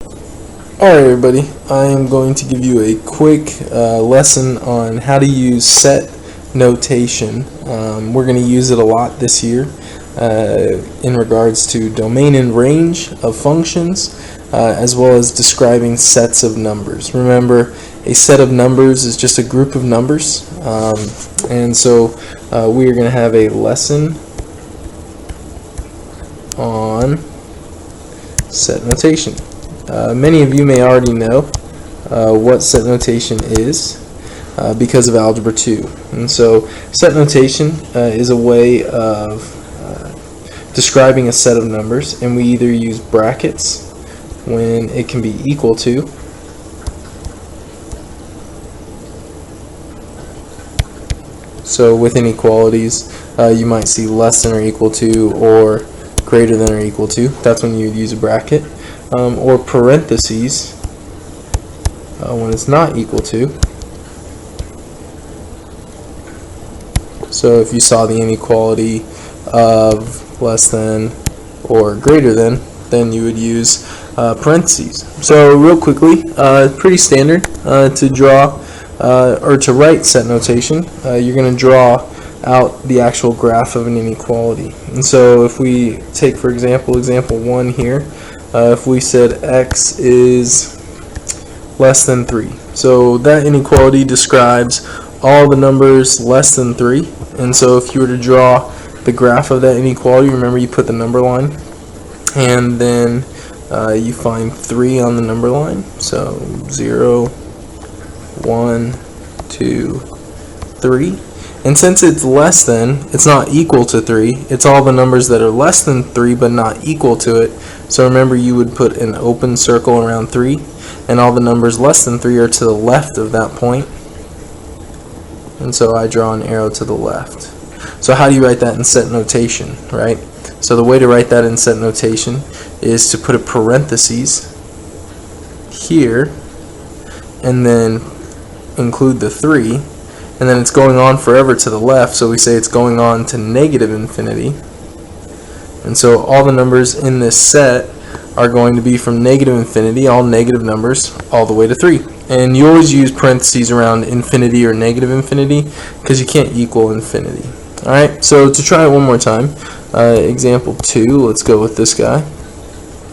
Alright everybody, I am going to give you a quick lesson on how to use set notation. We're going to use it a lot this year in regards to domain and range of functions, as well as describing sets of numbers. Remember, a set of numbers is just a group of numbers, and so we are going to have a lesson on set notation. Many of you may already know what set notation is because of Algebra 2. And so set notation is a way of describing a set of numbers, and we either use brackets when it can be equal to, so with inequalities you might see less than or equal to or greater than or equal to. That's when you would use a bracket. Or parentheses when it's not equal to. So if you saw the inequality of less than or greater than, then you would use parentheses. So real quickly, pretty standard to draw or to write set notation. You're going to draw out the actual graph of an inequality. And so if we take, for example, example 1 here, if we said x is less than 3, so that inequality describes all the numbers less than 3. And so if you were to draw the graph of that inequality, remember you put the number line and then you find 3 on the number line. So 0, 1, 2, 3. And since it's less than, it's not equal to 3, it's all the numbers that are less than 3 but not equal to it. So remember, you would put an open circle around 3, and all the numbers less than 3 are to the left of that point. And so I draw an arrow to the left. So how do you write that in set notation, right? So the way to write that in set notation is to put a parentheses here and then include the 3. And then it's going on forever to the left, so we say it's going on to negative infinity. And so all the numbers in this set are going to be from negative infinity, all negative numbers, all the way to 3. And you always use parentheses around infinity or negative infinity because you can't equal infinity. Alright, so to try it one more time, example 2, let's go with this guy.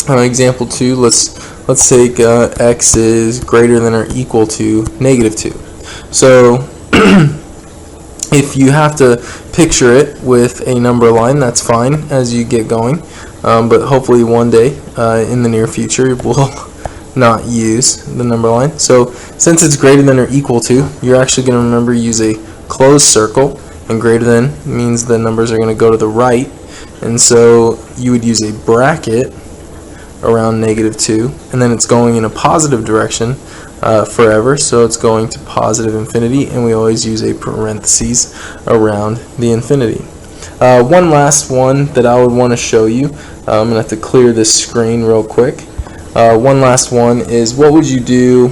Example 2, let's take x is greater than or equal to negative 2. So if you have to picture it with a number line, that's fine as you get going, but hopefully one day in the near future we'll not use the number line. So since it's greater than or equal to, you're actually going to remember use a closed circle, and greater than means the numbers are going to go to the right, and so you would use a bracket around negative 2, and then it's going in a positive direction forever, so it's going to positive infinity, and we always use a parentheses around the infinity. One last one that I would want to show you, I'm going to have to clear this screen real quick. One last one is, what would you do,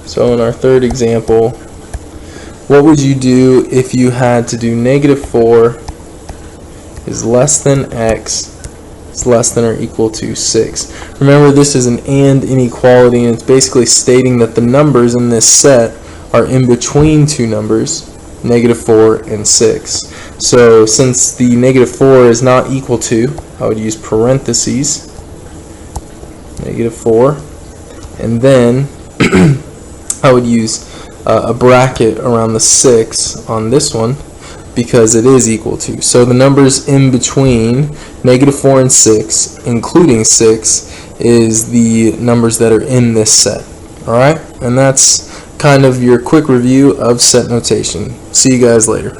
so in our third example, what would you do if you had to do negative 4 is less than x is less than or equal to 6. Remember, this is an and inequality, and it's basically stating that the numbers in this set are in between two numbers, negative 4 and 6. So since the negative 4 is not equal to, I would use parentheses, negative 4, and then I would use a bracket around the 6 on this one, because it is equal to. So the numbers in between negative 4 and 6, including 6, is the numbers that are in this set. Alright? And that's kind of your quick review of set notation. See you guys later.